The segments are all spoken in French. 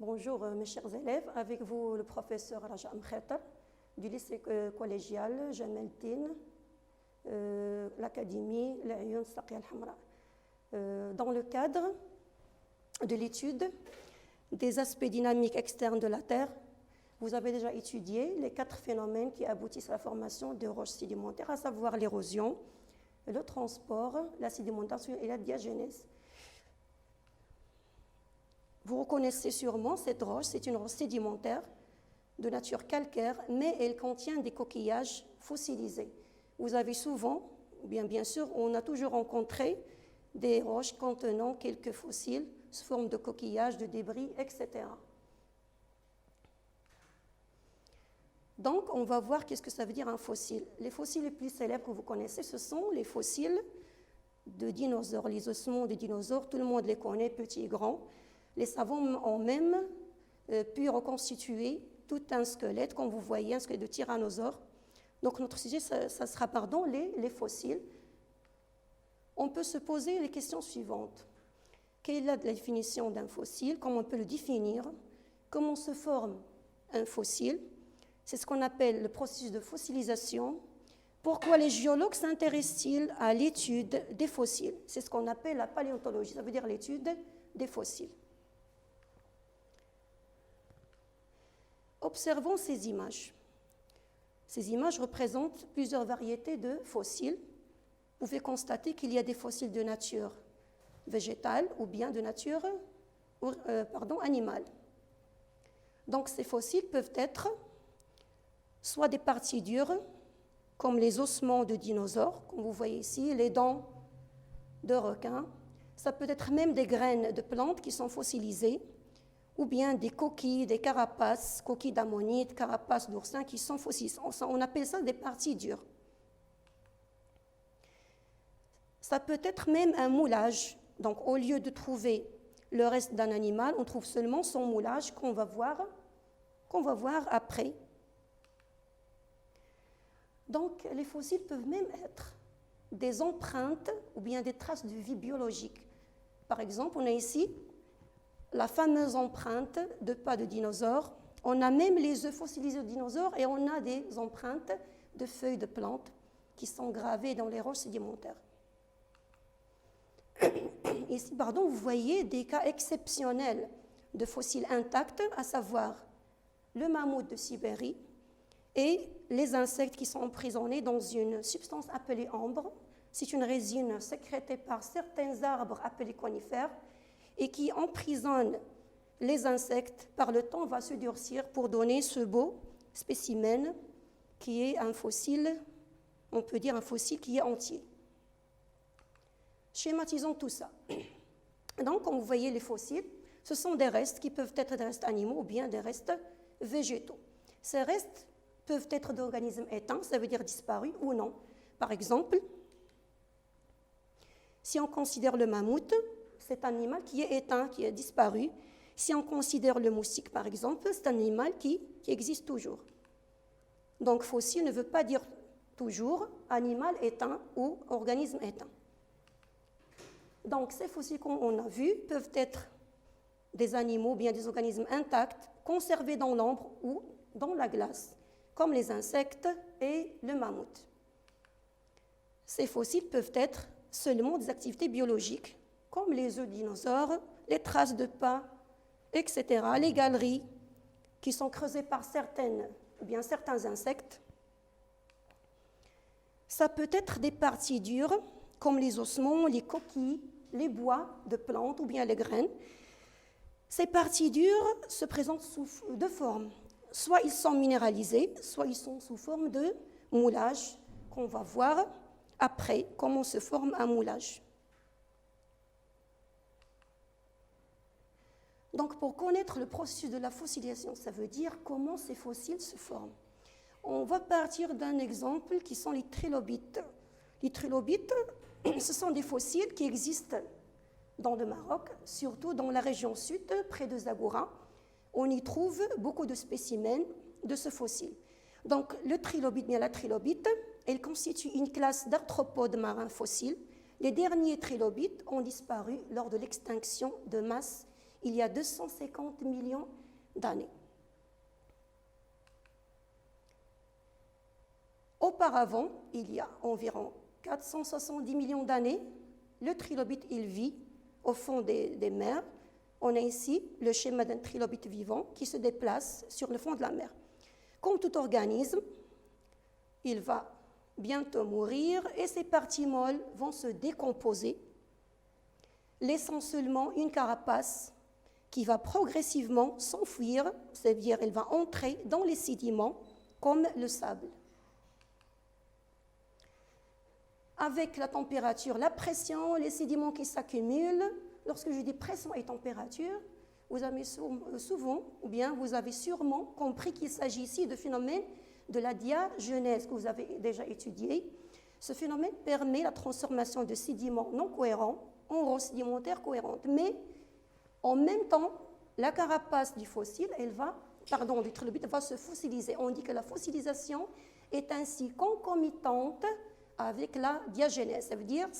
Bonjour mes chers élèves, avec vous le professeur Raja Mkhetar du lycée collégial Jamel Tin, l'académie L'Ayoun Saqiya Al-Hamra. Dans le cadre de l'étude des aspects dynamiques externes de la Terre, vous avez déjà étudié les 4 phénomènes qui aboutissent à la formation des roches sédimentaires, à savoir l'érosion, le transport, la sédimentation et la diagenèse. Vous reconnaissez sûrement cette roche, c'est une roche sédimentaire de nature calcaire, mais elle contient des coquillages fossilisés. Vous avez souvent, bien sûr, on a toujours rencontré des roches contenant quelques fossiles sous forme de coquillages, de débris, etc. Donc, on va voir qu'est-ce que ça veut dire un fossile. Les fossiles les plus célèbres que vous connaissez, ce sont les fossiles de dinosaures, les ossements de dinosaures, tout le monde les connaît, petits et grands. Les savants ont même pu reconstituer tout un squelette, comme vous voyez, un squelette de tyrannosaure. Donc notre sujet, ça sera les fossiles. On peut se poser les questions suivantes. Quelle est la définition d'un fossile? Comment on peut le définir? Comment se forme un fossile? C'est ce qu'on appelle le processus de fossilisation. Pourquoi les géologues s'intéressent-ils à l'étude des fossiles? C'est ce qu'on appelle la paléontologie, ça veut dire l'étude des fossiles. Observons ces images. Ces images représentent plusieurs variétés de fossiles. Vous pouvez constater qu'il y a des fossiles de nature végétale ou bien de nature animale. Donc ces fossiles peuvent être soit des parties dures, comme les ossements de dinosaures, comme vous voyez ici, les dents de requin. Ça peut être même des graines de plantes qui sont fossilisées, ou bien des coquilles, des carapaces, coquilles d'ammonites, carapaces d'oursins qui sont fossilisées. On appelle ça des parties dures. Ça peut être même un moulage. Donc, au lieu de trouver le reste d'un animal, on trouve seulement son moulage qu'on va voir après. Donc, les fossiles peuvent même être des empreintes ou bien des traces de vie biologique. Par exemple, on a ici la fameuse empreinte de pas de dinosaures. On a même les œufs fossilisés de dinosaures et on a des empreintes de feuilles de plantes qui sont gravées dans les roches sédimentaires. Ici, vous voyez des cas exceptionnels de fossiles intacts, à savoir le mammouth de Sibérie et les insectes qui sont emprisonnés dans une substance appelée ambre. C'est une résine sécrétée par certains arbres appelés conifères et qui emprisonne les insectes. Par le temps, va se durcir pour donner ce beau spécimen qui est un fossile, on peut dire un fossile qui est entier. Schématisons tout ça. Donc, comme vous voyez, les fossiles, ce sont des restes qui peuvent être des restes animaux ou bien des restes végétaux. Ces restes peuvent être d'organismes éteints, ça veut dire disparus ou non. Par exemple, si on considère le mammouth, c'est un animal qui est éteint, qui est disparu. Si on considère le moustique, par exemple, c'est un animal qui existe toujours. Donc, fossile ne veut pas dire toujours animal éteint ou organisme éteint. Donc, ces fossiles qu'on a vus peuvent être des animaux, bien des organismes intacts, conservés dans l'ombre ou dans la glace, comme les insectes et le mammouth. Ces fossiles peuvent être seulement des activités biologiques, comme les œufs de dinosaures, les traces de pas, etc., les galeries qui sont creusées par certains insectes. Ça peut être des parties dures, comme les ossements, les coquilles, les bois de plantes ou bien les graines. Ces parties dures se présentent sous deux formes. Soit ils sont minéralisés, soit ils sont sous forme de moulage, qu'on va voir après comment se forme un moulage. Donc, pour connaître le processus de la fossilisation, ça veut dire comment ces fossiles se forment. On va partir d'un exemple qui sont les trilobites. Les trilobites, ce sont des fossiles qui existent dans le Maroc, surtout dans la région sud, près de Zagora. On y trouve beaucoup de spécimens de ce fossile. Donc, le trilobite, bien la trilobite, elle constitue une classe d'arthropodes marins fossiles. Les derniers trilobites ont disparu lors de l'extinction de masse il y a 250 millions d'années. Auparavant, il y a environ 470 millions d'années, le trilobite, il vit au fond des mers. On a ici le schéma d'un trilobite vivant qui se déplace sur le fond de la mer. Comme tout organisme, il va bientôt mourir et ses parties molles vont se décomposer, laissant seulement une carapace qui va progressivement s'enfuir, c'est-à-dire elle va entrer dans les sédiments comme le sable. Avec la température, la pression, les sédiments qui s'accumulent, lorsque je dis pression et température, vous avez souvent, ou bien vous avez sûrement compris qu'il s'agit ici de phénomène de la diagenèse que vous avez déjà étudié. Ce phénomène permet la transformation de sédiments non cohérents en roches sédimentaires cohérentes. Mais en même temps, la carapace du fossile, du trilobite va se fossiliser. On dit que la fossilisation est ainsi concomitante avec la diagenèse. Ça veut dire que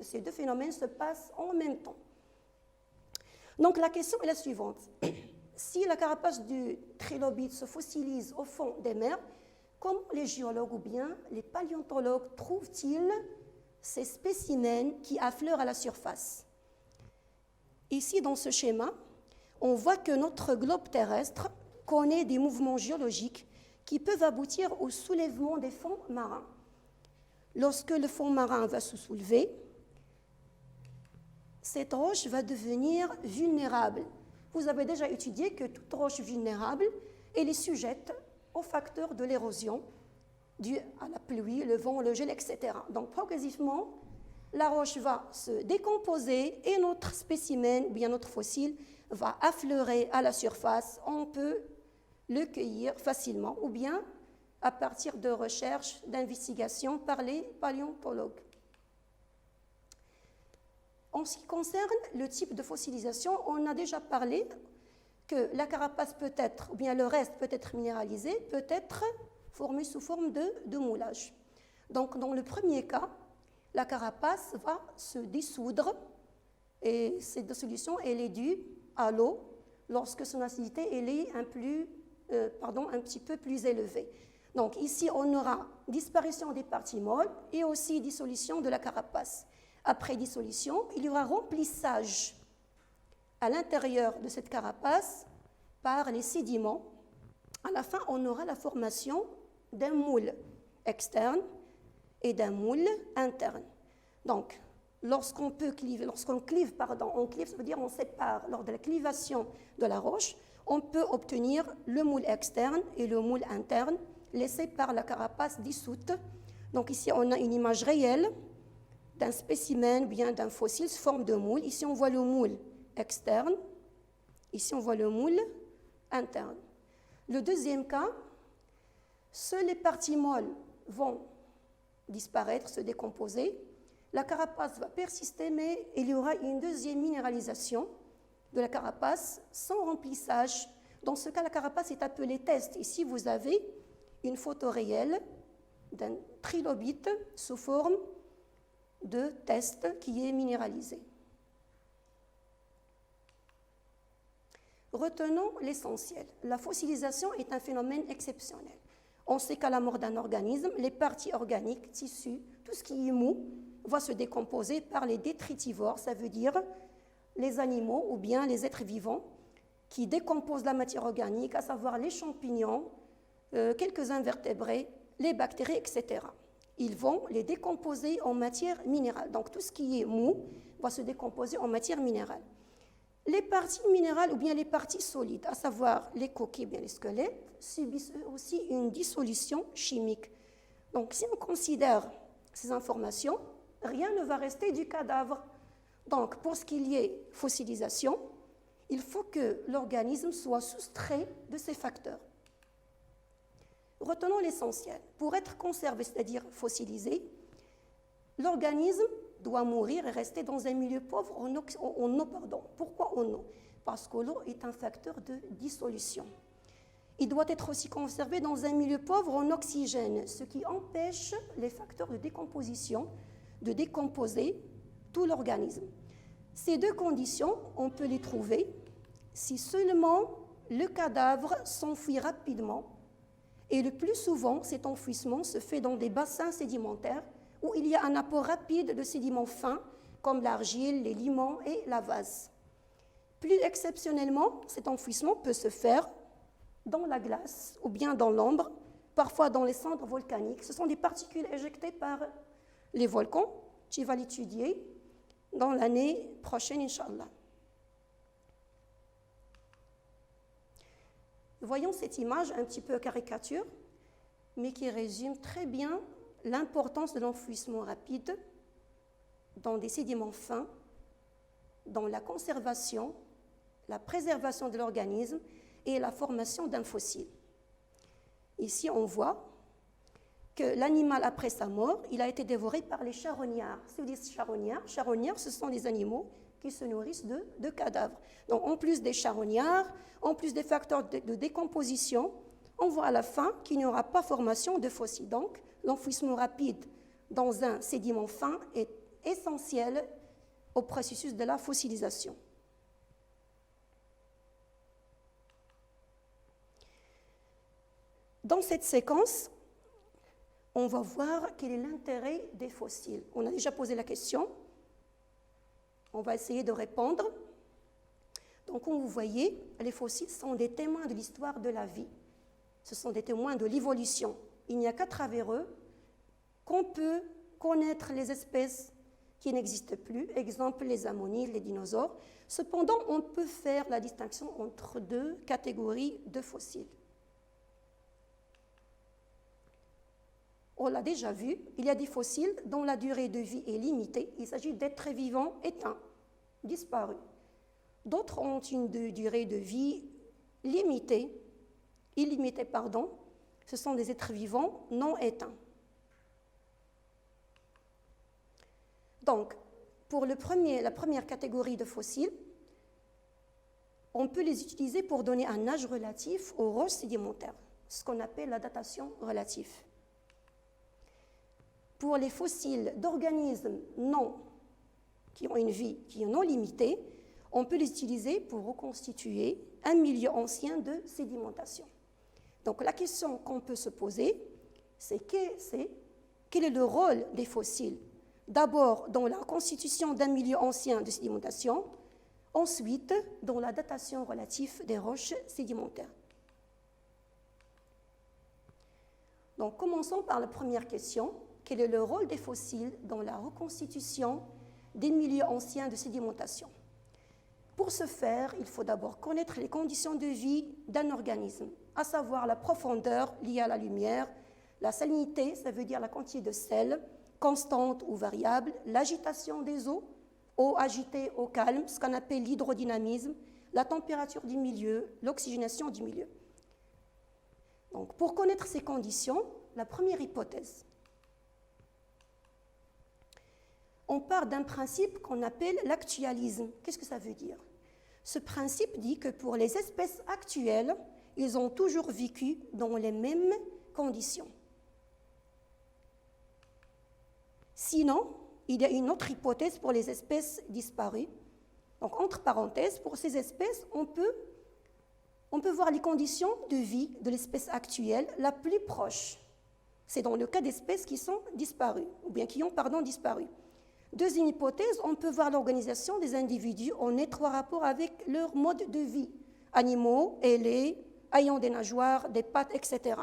ces deux phénomènes se passent en même temps. Donc la question est la suivante. Si la carapace du trilobite se fossilise au fond des mers, comment les géologues ou bien les paléontologues trouvent-ils ces spécimens qui affleurent à la surface? Ici, dans ce schéma, on voit que notre globe terrestre connaît des mouvements géologiques qui peuvent aboutir au soulèvement des fonds marins. Lorsque le fond marin va se soulever, cette roche va devenir vulnérable. Vous avez déjà étudié que toute roche vulnérable, elle est sujette aux facteurs de l'érosion dû à la pluie, le vent, le gel, etc. Donc progressivement, la roche va se décomposer et notre spécimen, ou bien notre fossile, va affleurer à la surface. On peut le cueillir facilement ou bien à partir de recherches, d'investigations par les paléontologues. En ce qui concerne le type de fossilisation, on a déjà parlé que la carapace peut être, ou bien le reste peut être minéralisé, peut être formé sous forme de moulage. Donc dans le premier cas, la carapace va se dissoudre et cette dissolution elle est due à l'eau lorsque son acidité elle est un petit peu plus élevée. Donc ici, on aura disparition des parties molles et aussi dissolution de la carapace. Après dissolution, il y aura remplissage à l'intérieur de cette carapace par les sédiments. À la fin, on aura la formation d'un moule externe et d'un moule interne. Donc, lorsqu'on clive, ça veut dire on sépare, lors de la clivation de la roche, on peut obtenir le moule externe et le moule interne laissé par la carapace dissoute. Donc ici, on a une image réelle d'un spécimen, bien d'un fossile sous forme de moule. Ici, on voit le moule externe. Ici, on voit le moule interne. Le deuxième cas, seules les parties molles vont disparaître, se décomposer. La carapace va persister, mais il y aura une deuxième minéralisation de la carapace sans remplissage. Dans ce cas, la carapace est appelée test. Ici, vous avez une photo réelle d'un trilobite sous forme de test qui est minéralisé. Retenons l'essentiel. La fossilisation est un phénomène exceptionnel. On sait qu'à la mort d'un organisme, les parties organiques, tissus, tout ce qui est mou, va se décomposer par les détritivores, ça veut dire les animaux ou bien les êtres vivants qui décomposent la matière organique, à savoir les champignons, quelques invertébrés, les bactéries, etc. Ils vont les décomposer en matière minérale. Donc tout ce qui est mou va se décomposer en matière minérale. Les parties minérales ou bien les parties solides, à savoir les coquilles, bien les squelettes, subissent aussi une dissolution chimique. Donc si on considère ces informations, rien ne va rester du cadavre. Donc pour ce qu'il y ait fossilisation, il faut que l'organisme soit soustrait de ces facteurs. Retenons l'essentiel. Pour être conservé, c'est-à-dire fossilisé, l'organisme doit mourir et rester dans un milieu pauvre en eau. Pourquoi en eau? Parce que l'eau est un facteur de dissolution. Il doit être aussi conservé dans un milieu pauvre en oxygène, ce qui empêche les facteurs de décomposition de décomposer tout l'organisme. Ces deux conditions, on peut les trouver si seulement le cadavre s'enfuit rapidement, et le plus souvent, cet enfouissement se fait dans des bassins sédimentaires où il y a un apport rapide de sédiments fins, comme l'argile, les limons et la vase. Plus exceptionnellement, cet enfouissement peut se faire dans la glace ou bien dans l'ombre, parfois dans les cendres volcaniques. Ce sont des particules éjectées par les volcans. Tu vas l'étudier dans l'année prochaine, Inch'Allah. Voyons cette image un petit peu caricature, mais qui résume très bien l'importance de l'enfouissement rapide dans des sédiments fins, dans la conservation, la préservation de l'organisme et la formation d'un fossile. Ici, on voit que l'animal, après sa mort, il a été dévoré par les charognards. Si vous dites charognards, ce sont les animaux qui se nourrissent de cadavres. Donc, en plus des charognards, en plus des facteurs de décomposition, on voit à la fin qu'il n'y aura pas formation de fossiles. Donc, l'enfouissement rapide dans un sédiment fin est essentiel au processus de la fossilisation. Dans cette séquence, on va voir quel est l'intérêt des fossiles. On a déjà posé la question. On va essayer de répondre. Donc, comme vous voyez, les fossiles sont des témoins de l'histoire de la vie. Ce sont des témoins de l'évolution. Il n'y a qu'à travers eux qu'on peut connaître les espèces qui n'existent plus, exemple les ammonites, les dinosaures. Cependant, on peut faire la distinction entre deux catégories de fossiles. On l'a déjà vu, il y a des fossiles dont la durée de vie est limitée. Il s'agit d'êtres vivants éteints, disparus. D'autres ont une durée de vie illimitée. Ce sont des êtres vivants non éteints. Donc, pour la première catégorie de fossiles, on peut les utiliser pour donner un âge relatif aux roches sédimentaires, ce qu'on appelle la datation relative. Pour les fossiles d'organismes qui ont une vie qui est non limitée, on peut les utiliser pour reconstituer un milieu ancien de sédimentation. Donc la question qu'on peut se poser, c'est quel est le rôle des fossiles? D'abord dans la constitution d'un milieu ancien de sédimentation, ensuite dans la datation relative des roches sédimentaires. Donc commençons par la première question. Quel est le rôle des fossiles dans la reconstitution des milieux anciens de sédimentation? Pour ce faire, il faut d'abord connaître les conditions de vie d'un organisme, à savoir la profondeur liée à la lumière, la salinité, ça veut dire la quantité de sel, constante ou variable, l'agitation des eaux, eau agitée, eau calme, ce qu'on appelle l'hydrodynamisme, la température du milieu, l'oxygénation du milieu. Donc, pour connaître ces conditions, la première hypothèse, on part d'un principe qu'on appelle l'actualisme. Qu'est-ce que ça veut dire? Ce principe dit que pour les espèces actuelles, ils ont toujours vécu dans les mêmes conditions. Sinon, il y a une autre hypothèse pour les espèces disparues. Donc, entre parenthèses, pour ces espèces, on peut voir les conditions de vie de l'espèce actuelle la plus proche. C'est dans le cas d'espèces qui sont disparues, ou bien qui ont disparu. Deuxième hypothèse, on peut voir l'organisation des individus en étroit rapport avec leur mode de vie, animaux, ailés, ayant des nageoires, des pattes, etc.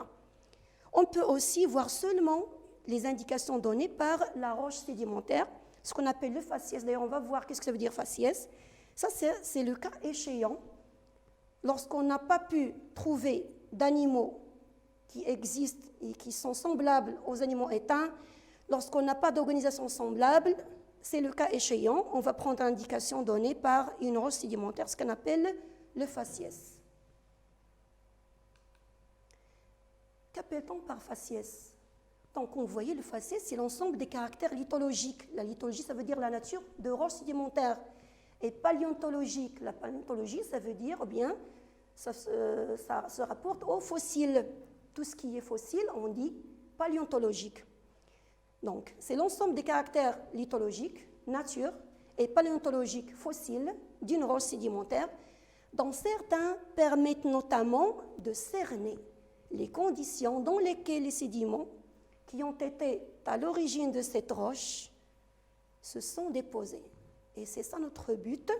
On peut aussi voir seulement les indications données par la roche sédimentaire, ce qu'on appelle le faciès. D'ailleurs, on va voir qu'est-ce que ça veut dire faciès. Ça, c'est le cas échéant. Lorsqu'on n'a pas pu trouver d'animaux qui existent et qui sont semblables aux animaux éteints, lorsqu'on n'a pas d'organisation semblable, c'est le cas échéant. On va prendre l'indication donnée par une roche sédimentaire, ce qu'on appelle le faciès. Qu'appelle-t-on par faciès? Donc, vous voyez, le faciès, c'est l'ensemble des caractères lithologiques. La lithologie, ça veut dire la nature de roches sédimentaires. Et paléontologique, la paléontologie, ça veut dire, ça se rapporte aux fossiles. Tout ce qui est fossile, on dit paléontologique. Donc, c'est l'ensemble des caractères lithologiques, nature, et paléontologiques fossiles d'une roche sédimentaire. dont certains permettent notamment de cerner les conditions dans lesquelles les sédiments qui ont été à l'origine de cette roche se sont déposés. Et c'est ça notre but.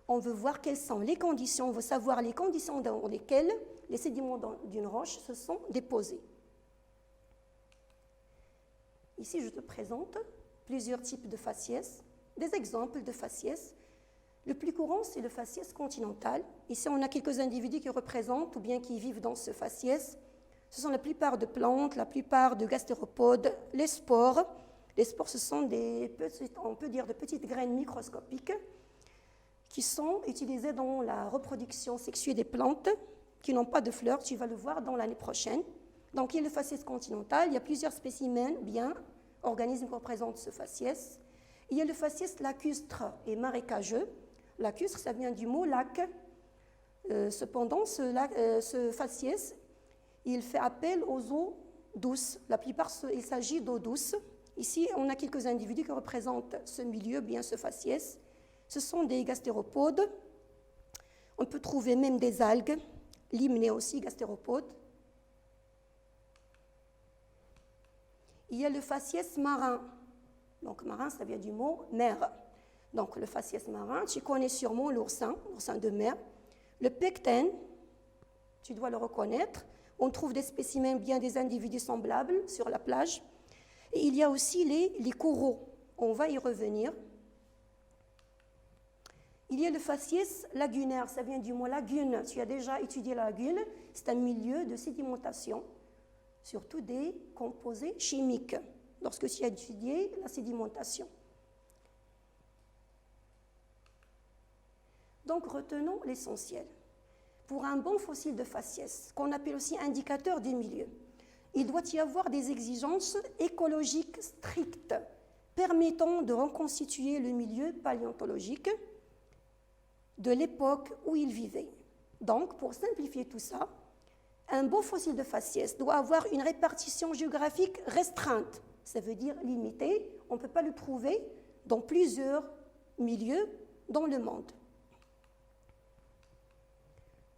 On veut voir quelles sont les conditions, on veut savoir les conditions dans lesquelles les sédiments d'une roche se sont déposés. Ici, je te présente plusieurs types de faciès, des exemples de faciès. Le plus courant, c'est le faciès continental. Ici, on a quelques individus qui représentent ou bien qui vivent dans ce faciès. Ce sont la plupart de plantes, la plupart de gastéropodes, les spores. Les spores, ce sont on peut dire de petites graines microscopiques qui sont utilisées dans la reproduction sexuée des plantes qui n'ont pas de fleurs. Tu vas le voir dans l'année prochaine. Donc, il y a le faciès continental. Il y a plusieurs spécimens, organismes qui représentent ce faciès. Il y a le faciès lacustre et marécageux. Lacustre, ça vient du mot lac. Cependant, ce faciès, il fait appel aux eaux douces. La plupart, il s'agit d'eau douce. Ici, on a quelques individus qui représentent ce milieu, bien ce faciès. Ce sont des gastéropodes. On peut trouver même des algues, limnées aussi, gastéropodes. Il y a le faciès marin. Donc, marin, ça vient du mot mer. Donc, le faciès marin, tu connais sûrement l'oursin de mer. Le pecten, tu dois le reconnaître. On trouve des spécimens, bien des individus semblables sur la plage. Et il y a aussi les coraux. On va y revenir. Il y a le faciès lagunaire, ça vient du mot lagune. Tu as déjà étudié la lagune. C'est un milieu de sédimentation, surtout des composés chimiques, lorsque tu as étudié la sédimentation. Donc, retenons l'essentiel. Pour un bon fossile de faciès, qu'on appelle aussi indicateur des milieux, il doit y avoir des exigences écologiques strictes permettant de reconstituer le milieu paléontologique de l'époque où il vivait. Donc, pour simplifier tout ça, un beau fossile de faciès doit avoir une répartition géographique restreinte, ça veut dire limitée. On ne peut pas le trouver dans plusieurs milieux dans le monde.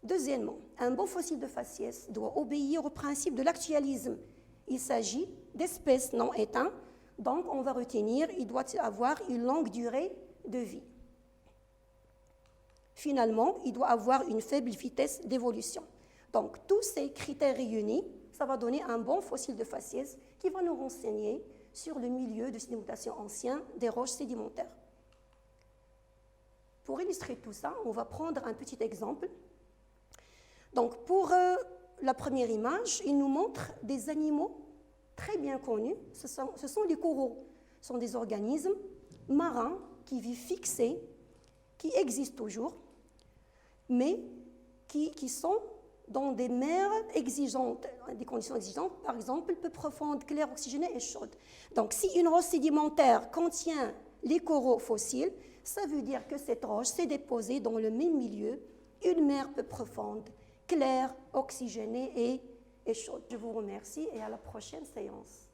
Deuxièmement, un beau fossile de faciès doit obéir au principe de l'actualisme. Il s'agit d'espèces non éteintes, donc on va retenir, il doit avoir une longue durée de vie. Finalement, il doit avoir une faible vitesse d'évolution. Donc, tous ces critères réunis, ça va donner un bon fossile de faciès qui va nous renseigner sur le milieu de sédimentation ancien des roches sédimentaires. Pour illustrer tout ça, on va prendre un petit exemple. Donc, pour la première image, il nous montre des animaux très bien connus. Ce sont les coraux. Ce sont des organismes marins qui vivent fixés, qui existent toujours, mais qui sont dans des mers exigeantes, des conditions exigeantes, par exemple, peu profondes, claires, oxygénées et chaudes. Donc, si une roche sédimentaire contient les coraux fossiles, ça veut dire que cette roche s'est déposée dans le même milieu, une mer peu profonde, claire, oxygénée et chaude. Je vous remercie et à la prochaine séance.